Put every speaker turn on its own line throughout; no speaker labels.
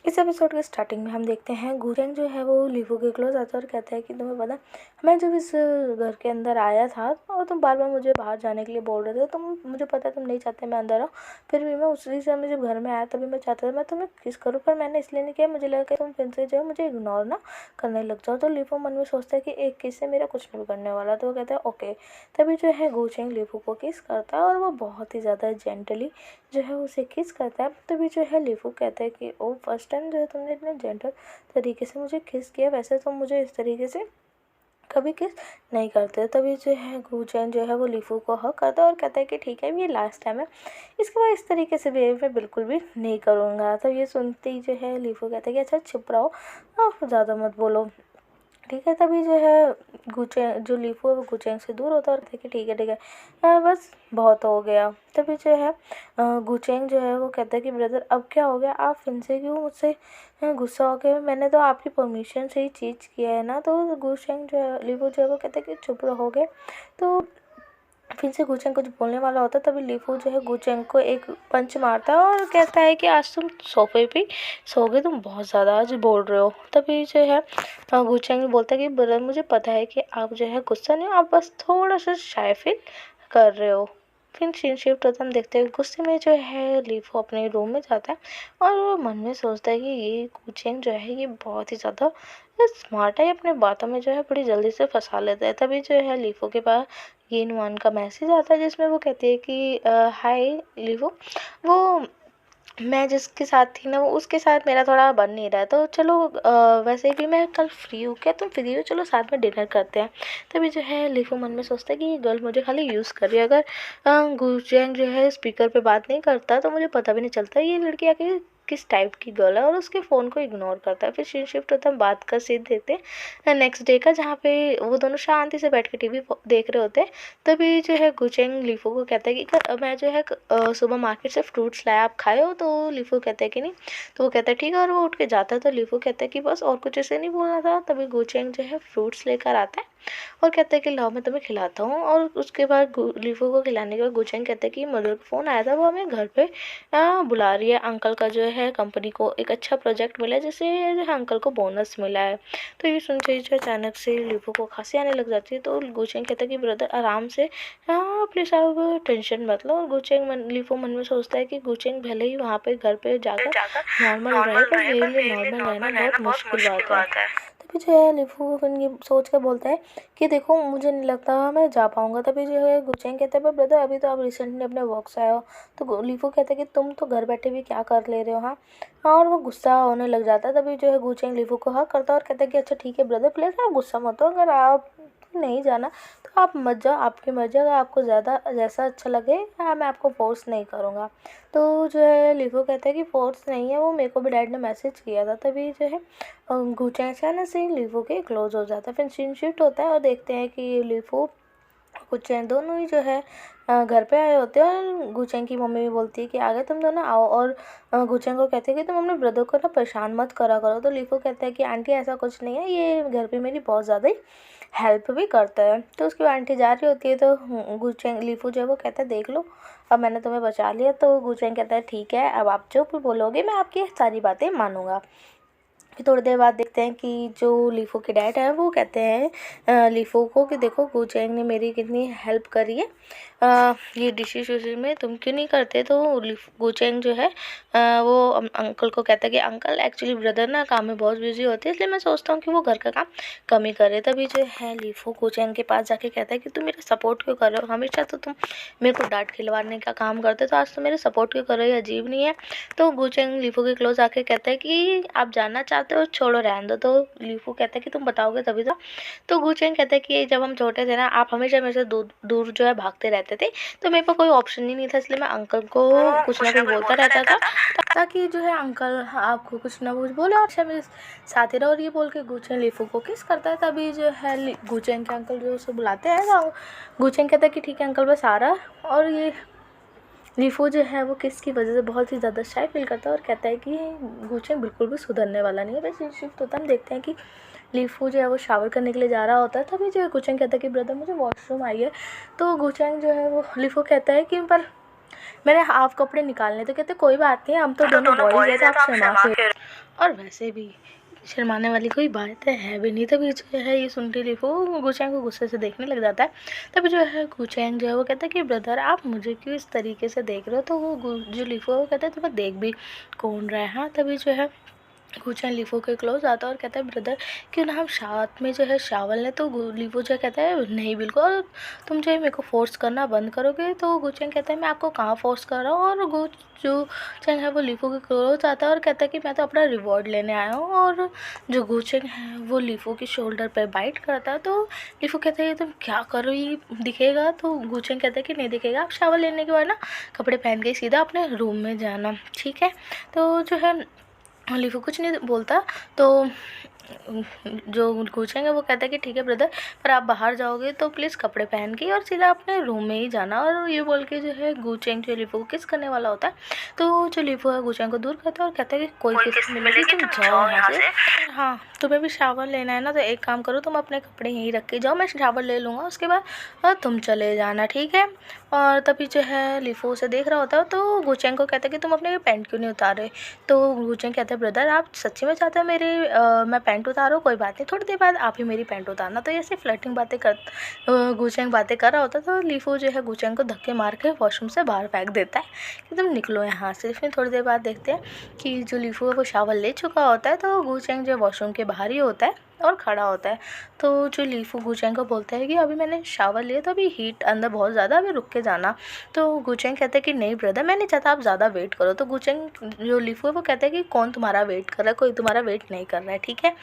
इस एपिसोड के स्टार्टिंग में हम देखते हैं गुरेंग जो है वो लीफू के क्लोज आता है और कहता है कि तुम्हें पता मैं जब इस घर के अंदर आया था और तुम बार बार मुझे बाहर जाने के लिए बोल रहे थे, तुम मुझे पता है तुम नहीं चाहते मैं अंदर आऊँ, फिर भी मैं उसी समय जब घर में आया तभी मैं चाहता था मैं तुम्हें किस करूँ, पर मैंने इसलिए नहीं किया, मुझे लगा कि तुम फिर से जो है मुझे इग्नोर ना करने लग जाओ। तो लीफू मन में सोचता है कि एक किस से मेरा कुछ नहीं करने वाला, तो वो कहता है ओके। तभी जो है गुचेंग लीफू को किस करता है और वो बहुत ही ज़्यादा जेंटली जो है उसे किस करता है। तभी जो है लीफू कहता है कि ओ फर्स्ट टाइम जो है तुमने इतने जेंटल तरीके से मुझे किस किया, वैसे तुम मुझे इस तरीके से कभी किस नहीं करते। तभी जो है गुचेंग जो है वो लीफू को हक करता है और कहता है कि ठीक है ये लास्ट टाइम है, इसके बाद इस तरीके से बिहेव मैं बिल्कुल भी नहीं करूँगा। तो ये सुनते ही जो है लीफू कहता है कि अच्छा चुप रहो, ज़्यादा मत बोलो, ठीक है। तभी जो है गुचेंग जो लीफू है वो गुचेंग से दूर होता है और कहता है कि ठीक है बस बहुत हो गया। तभी जो है गुचेंग जो है वो कहता है कि ब्रदर अब क्या हो गया, आप फिर से क्यों मुझसे गुस्सा हो गए, मैंने तो आपकी परमिशन से ही चीज़ किया है ना। तो गुचेंग जो है लीफू जो है वो कहता है कि चुप रहोगे। तो फिर से गुचेंग कुछ बोलने वाला होता है, तभी लीफू जो है गुचेंग को एक पंच मारता है और कहता है कि आज तुम सोफे पे सो गए, तुम बहुत ज़्यादा आज बोल रहे हो। तभी जो है गुचेंग बोलता है कि ब्रदर मुझे पता है कि आप जो है गुस्सा नहीं हो, आप बस थोड़ा सा शाय फील कर रहे हो। फिर सीन शिफ्ट होता है, हम देखते हैं गुस्से में जो है लीफू अपने रूम में जाता है और वो मन में सोचता है कि ये गुचेंग जो है ये बहुत ही ज़्यादा स्मार्ट है, ये अपने बातों में जो है बड़ी जल्दी से फंसा लेता है। तभी जो है लीफू के पास यीन वान का मैसेज आता है जिसमें वो कहती है कि हाय लीफू, वो मैं जिसके साथ थी ना वो उसके साथ मेरा थोड़ा बन नहीं रहा है, तो चलो वैसे भी मैं कल फ्री हूँ, क्या तुम फ्री हो, चलो साथ में डिनर करते हैं। तभी जो है लीफू मन में सोचता है कि ये गर्ल मुझे खाली यूज़ कर रही है, अगर गुचेंग जो है स्पीकर पे बात नहीं करता तो मुझे पता भी नहीं चलता ये लड़की आके किस टाइप की गर्ल है, और उसके फ़ोन को इग्नोर करता है। फिर सीन शिफ्ट होता है, बात का सीन देखते हैं नेक्स्ट डे का, जहाँ पे वो दोनों शांति से बैठ के टीवी देख रहे होते हैं। तभी जो है गुचेंग लीफू को कहता है कि मैं जो है सुबह मार्केट से फ्रूट्स लाया, आप खाए हो। तो लीफू कहता है कि नहीं, तो वो कहता है ठीक है, और वो उठ के जाता है। तो लीफू कहता है कि बस और कुछ ऐसे नहीं बोलना था। तभी गुचेंग जो है फ्रूट्स लेकर आता है और कहता है कि लाओ मैं तुम्हें खिलाता हूँ। और उसके बाद लीफू को खिलाने के बाद गुचेंग कहता है कि मदर का फ़ोन आया था, वो हमें घर पे बुला रही है, अंकल का जो है कंपनी को एक अच्छा प्रोजेक्ट मिला है जिससे जो है अंकल को बोनस मिला है। तो ये सुनते ही जो अचानक से लीफू को खांसी आने लग जाती है। तो गुचेंग कहता है कि ब्रदर आराम से, हाँ प्लीज़ आप टेंशन मत लो। और लीफू मन में सोचता है कि गुचेंग भले ही वहाँ पे घर पे जाकर नॉर्मल रहे, पर मेरे लिए नॉर्मल रहना बहुत मुश्किल बात है। तभी जो है लीफू फिर ये सोच कर बोलता है कि देखो मुझे नहीं लगता मैं जा पाऊँगा। तभी जो है गुचेंग कहता है पर ब्रदर अभी तो आप रिसेंटली अपने वर्क से आए हो। तो लीफू कहता है कि तुम तो घर बैठे भी क्या कर ले रहे हो, हाँ। और वो गुस्सा होने लग जाता है। तभी जो है गुचेंग लीफू को हक करता है और कहता है कि अच्छा ठीक है ब्रदर, प्लीज़ आप गुस्सा मत हो, अगर आप नहीं जाना तो आप मत जाओ, आपकी मर्ज़ी, अगर आपको ज़्यादा जैसा अच्छा लगे, हाँ मैं आपको फ़ोर्स नहीं करूँगा। तो जो है लीफू कहता है कि फ़ोर्स नहीं है, वो मेरे को भी डैड ने मैसेज किया था। तभी जो है गुचेंग अचानक से लीफू के क्लोज हो जाता है। फिर सीन शिफ्ट होता है और देखते हैं कि लीफू गुचेंग दोनों ही जो है घर पे आए होते हैं और गुचेंग की मम्मी भी बोलती है कि आ गए तुम दोनों आओ। और गुचेंग को कहते हैं कि तुम अपने ब्रदर को ना परेशान मत करा करो। तो लीफू कहता है कि आंटी ऐसा कुछ नहीं है, ये घर पे मेरी बहुत ज़्यादा ही हेल्प भी करता है। तो उसकी आंटी जा रही होती है तो गुचेंग लीफू जो है वो कहता है देख लो अब मैंने तुम्हें बचा लिया। तो गुचेंग कहता है ठीक है, अब आप जो भी बोलोगे मैं आपकी सारी बातें मानूंगा। फिर थोड़ी देर बाद देखते हैं कि जो लीफू के डैड है वो कहते हैं लीफू को कि देखो गुचेंग ने मेरी कितनी हेल्प करी है, ये डिशेस विशेस में तुम क्यों नहीं करते। तो गुचेंग जो है वो अंकल को कहता है कि अंकल एक्चुअली ब्रदर ना काम में बहुत बिजी होते हैं, इसलिए मैं सोचता हूँ कि वो घर का काम कम ही करे। तभी जो है लीफू गुचेंग के पास जाके कहता है कि तुम मेरा सपोर्ट क्यों कर रहे हो, हमेशा तो तुम मेरे को डांट खिलवाने का काम करते, तो आज तो मेरे सपोर्ट क्यों कर रहे हो, ये अजीब नहीं है। तो गुचेंग लीफू के क्लोज आके कहता है कि आप जानना चाहते हो, छोड़ो रहने दो। तो लीफू कहता है कि तुम बताओगे तभी तो गुचेंग कहता है कि जब हम छोटे थे ना आप हमेशा मेरे से दूर दूर जो है भागते रहते थे, तो मेरे पास कोई ऑप्शन ही नहीं था, इसलिए मैं अंकल को कुछ ना कुछ बोलता रहता था ताकि जो है अंकल आपको कुछ ना कुछ बोले और अच्छा मेरे साथ ही रहो। और ये बोल के गुचेंग लीफू को किस करता है। तभी जो है गुचेंग के अंकल जो उसे बुलाते हैं तो गुचेंग कहता है कि ठीक है अंकल बस आ रहा है। और ये लीफू जो है वो किस की वजह से बहुत ही ज़्यादा शाय फील करता है और कहता है कि गुचेंग बिल्कुल भी सुधरने वाला नहीं है। वैसे शिफ्ट होता है, हम देखते हैं कि लीफू जो है वो शावर करने के लिए जा रहा होता है। तभी जो है गुचेंग कहता है कि ब्रदर मुझे वॉशरूम आई है। तो गुचेंग जो है वो लीफू कहता है कि पर मैंने हाफ कपड़े निकालने तो कहते कोई बात नहीं, हम तो दोनों बॉयज है तो आप शर्मा के। और वैसे भी शर्माने वाली कोई बात है भी नहीं। तभी जो है ये सुनते लिफो गुचैंग को गुस्से से देखने लग जाता है। तभी जो है गुचैंग जो है वो कहता है कि ब्रदर आप मुझे क्यों इस तरीके से देख रहे हो। तो वो जो लिफो है वो कहता है तुम्हें देख भी कौन रहा है। हाँ तभी जो है गुचैंग लिफो के क्लोज आता है और कहता है ब्रदर क्यों ना हम साथ में जो है शावल लें। तो लिफो जो कहता है नहीं बिल्कुल, तुम जो है मेरे को फोर्स करना बंद करोगे। तो गुचैंग कहता है मैं आपको कहाँ फोर्स कर रहा हूँ। और जो चैंग है वो लिफो के क्लोज आता है और कहता है कि मैं तो अपना रिवॉर्ड लेने आया हूँ। और जो गुचैंग है वो लिफो की शोल्डर पे बाइट करता है। तो लिफो कहता है ये तुम क्या कर रही हो, ये दिखेगा। तो गुचैंग कहता है कि नहीं दिखेगा, आप शावर लेने के बाद ना कपड़े पहन के सीधा अपने रूम में जाना, ठीक है। तो जो है लिफो कुछ नहीं बोलता। तो जो गुचैंग है वो कहता है कि ठीक है ब्रदर, पर आप बाहर जाओगे तो प्लीज़ कपड़े पहन के और सीधा अपने रूम में ही जाना। और ये बोल के जो है गुचैंग जो लिफो को किस करने वाला होता है। तो जो लिफो है गुचैंग को दूर करता है और कहता है कि कोई किस नहीं मिलेगी, तुम जाओ यहाँ से। हाँ तुम्हें भी शावर लेना है ना, तो एक काम करो तुम अपने कपड़े यहीं रख के जाओ, मैं शावर ले लूँगा उसके बाद तुम चले जाना, ठीक है। और तभी जो है लिफो उसे देख रहा होता है। तो गुचैंग को कहता है कि तुम अपने पैंट क्यों नहीं उतार रहे। तो गुचैंग कहता है ब्रदर आप सच्ची में चाहते हो मैं पैंट उतारो, कोई बात नहीं थोड़ी देर बाद आप ही मेरी पैंट उतारना। तो ऐसे फ्लर्टिंग बातें गुचैंग बातें कर रहा होता है। तो लिफो जो है गुचैंग को धक्के मार के वॉशरूम से बाहर फेंक देता है कि तुम निकलो यहाँ से। फिर थोड़ी देर बाद देखते हैं कि जो लिफो है वो शावर ले चुका होता है। तो गुचैंग जो वॉशरूम के बाहर ही होता है और खड़ा होता है। तो जो लिफो गुचैंग को बोलता है कि अभी मैंने शावर लिया तो अभी हीट अंदर बहुत ज़्यादा, अभी रुक के जाना। तो गुचैंग कहता है कि नहीं ब्रदर मैं नहीं चाहता आप ज़्यादा वेट करो। तो गुचैंग जो लिफो है वो कहता है कि कौन तुम्हारा वेट कर रहा है, कोई तुम्हारा वेट नहीं कर रहा है, ठीक है।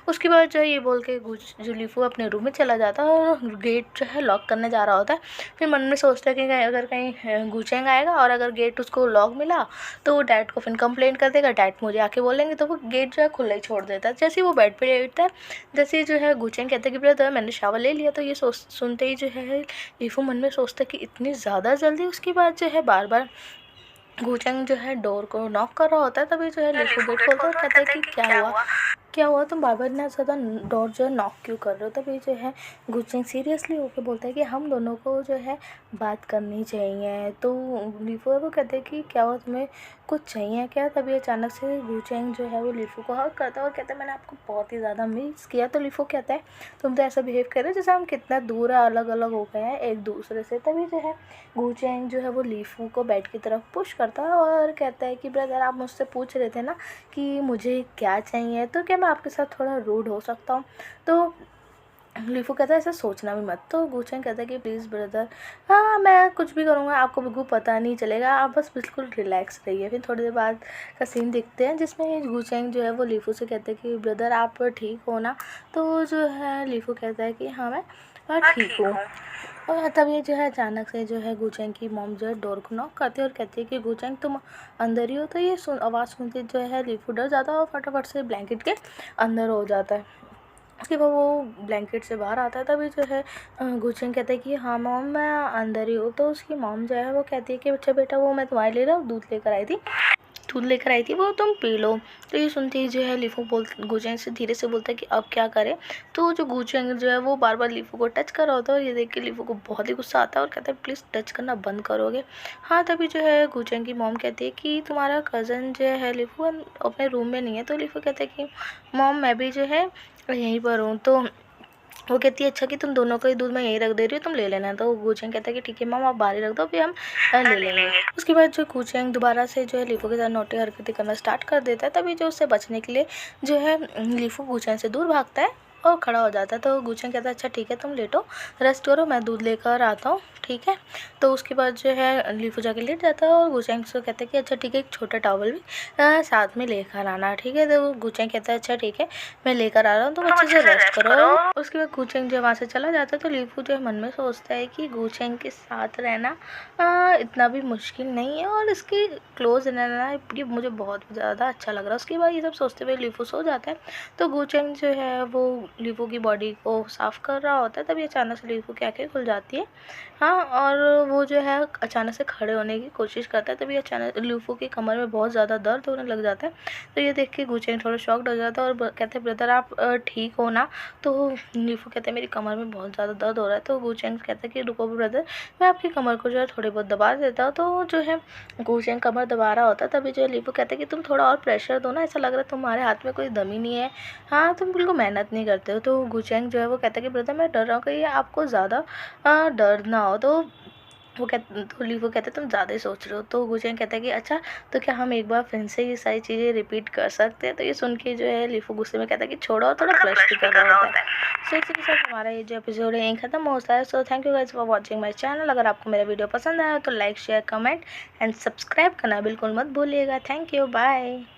उसके बाद जो है ये बोल के जो लिफो अपने रूम में चला जाता है और गेट जो है लॉक करने जा रहा होता है। फिर मन में सोचता है कि अगर कहीं गुचैंग आएगा और अगर गेट उसको लॉक मिला तो वो डैड को फिर कंप्लेंट कर देगा, डैड मुझे आके बोलेंगे। तो वो गेट जो है खुला ही छोड़ देता है। जैसे ही वो बेड पे लेटता है, जैसे जो है गुचैंग कहता है कि ब्रदर मैंने शावर ले लिया। तो ये सुनते ही जो है लिफो मन में सोचता है कि इतनी ज़्यादा जल्दी। उसके बाद जो है बार बार गुचैंग जो है डोर को नॉक कर रहा होता है। तभी जो है लिफो गेट खोलता है और कहता है कि क्या हुआ तुम बार बार इतना ज़्यादा डोर जो है नॉक क्यों कर रहे हो। तभी जो है गुचैंग सीरियसली होकर बोलता है कि हम दोनों को जो है बात करनी चाहिए। तो लिफो है वो कहते हैं कि क्या हुआ तुम्हें कुछ चाहिए क्या। तभी अचानक से गुचैंग जो है वो लिफो को हक करता है और कहता है मैंने आपको बहुत ही ज़्यादा मिस किया। तो लिफो कहता है तुम तो ऐसा बिहेव कर रहे हो जैसे हम कितना दूर अलग अलग हो गए हैं एक दूसरे से। तभी जो है गुचैंग जो है वो लिफो को बेड की तरफ पुश करता है और कहता है कि ब्रदर आप मुझसे पूछ रहे थे ना कि मुझे क्या चाहिए, तो क्या मैं आपके साथ थोड़ा रूड हो सकता हूँ। तो लिफो कहता है ऐसा सोचना भी मत। तो गुचैंग कहता है कि प्लीज़ ब्रदर हाँ मैं कुछ भी करूँगा आपको बिल्कुल पता नहीं चलेगा, आप बस बिल्कुल रिलैक्स रहिए। फिर थोड़ी देर बाद का सीन देखते हैं जिसमें गुचैंग जो है वो लिफो से कहते हैं कि ब्रदर आप ठीक हो ना। तो जो है लिफो कहता है कि हाँ मैं ठीक हूँ। और तब ये जो है अचानक से जो है गुचैंग की मॉम जो है डोर को नॉक करती है और कहती है कि गुचैंग तुम अंदर ही हो। तो ये आवाज़ सुनते जो है लिफो डर जाता है और फटाफट से ब्लैंकेट के अंदर हो जाता है। उसके बाद वो ब्लैंकेट से बाहर आता है। तभी जो है गुचैंग कहता है कि हाँ मॉम मैं अंदर ही हूँ। तो उसकी मॉम जो है वो कहती है कि अच्छा बेटा वो मैं तुम्हारे लिए दूध लेकर आई थी वो तुम पी लो। तो ये सुनते ही जो है लिफो गुचैंग से धीरे से बोलता है कि अब क्या करें। तो जो गुचैंग जो है वो बार बार लिफो को टच कर रहा होता है और ये देख के लिफो को बहुत ही गुस्सा आता है और कहता है प्लीज़ टच करना बंद करोगे। हाँ तभी जो है गुचैंग की मॉम कहती है कि तुम्हारा कज़न जो है लिफो अपने रूम में नहीं है। तो लिफो कहता है कि मॉम मैं भी जो है यहीं पर हूँ। तो वो कहती है अच्छा कि तुम दोनों का ही दूध मैं यहीं रख दे रही हूँ तुम ले लेना। तो गुचैंग कहता है कि ठीक है मम आप बाहर ही रख दो अभी हम ले लेंगे। उसके बाद जो गुचैंग दोबारा से जो है लिफो के साथ नौटी हरकतें करना स्टार्ट कर देता है। तभी जो उससे बचने के लिए जो है लिफो गुचैंग से दूर भागता है और खड़ा हो जाता है। तो गुचैंग कहता है अच्छा ठीक है तुम लेटो रेस्ट करो मैं दूध लेकर आता हूँ, ठीक है। तो उसके बाद जो है लिफो जाके लेट जाता है और गुचैंग से कहता है कि अच्छा ठीक है एक छोटा टॉवल भी साथ में लेकर आना, ठीक है। तो गुचैंग कहता है अच्छा ठीक है मैं लेकर आ रहा हूँ तुम अच्छे से रेस्ट करो। उसके बाद गुचैंग जो वहाँ से चला जाता है। तो लिफो जो है मन में सोचता है कि गुचैंग के साथ रहना इतना भी मुश्किल नहीं है और इसकी क्लोज रहना ये मुझे बहुत ज़्यादा अच्छा लग रहा है। उसके बाद ये सब सोचते हुए लिफो सो जाता है। तो गुचैंग जो है वो लीफू की बॉडी को साफ़ कर रहा होता है, तभी अचानक से लीफू की आँखें खुल जाती है। हाँ, और वो जो है अचानक से खड़े होने की कोशिश करता है, तभी अचानक लीफू की कमर में बहुत ज़्यादा दर्द होने लग जाता है। तो ये देख के गुचेंग थोड़ा शॉक्ड हो जाता है और कहते हैं ब्रदर आप ठीक हो ना? तो लीफू कहते हैं मेरी कमर में बहुत ज़्यादा दर्द हो रहा है। तो गुचेंग कहता है कि रुको ब्रदर, मैं आपकी कमर को जो है थोड़ी बहुत दबा देता हूँ। तो जो है गुचेंग कमर दबा रहा होता है, तभी जो है लीफू कहता है कि तुम थोड़ा और प्रेशर दो ना, ऐसा लग रहा है तुम्हारे हाथ में कोई दम ही नहीं है। हाँ, तुम बिल्कुल मेहनत नहीं करते हो। तो गुचेंग जो है वो कहता है कि ब्रदर मैं डर रहा हूँ कहीं आपको ज़्यादा दर्द ना हो। तो लीफू कहता है तुम ज़्यादा ही सोच रहे हो। तो गुचेंग कहता है कि अच्छा, तो क्या हम एक बार फिर से ये सारी चीज़ें रिपीट कर सकते हैं? तो ये सुन के जो है लीफू गुस्से में कहता है कि छोड़ो, और थोड़ा फ्लश भी कर रहा होता है। सो इसी के साथ हमारा ये जो एपिसोड है यहीं खत्म होता है। So thank you guys for watching my channel. अगर आपको मेरा वीडियो पसंद आया तो like share comment and subscribe करना बिल्कुल मत भूलिएगा। Thank you, bye.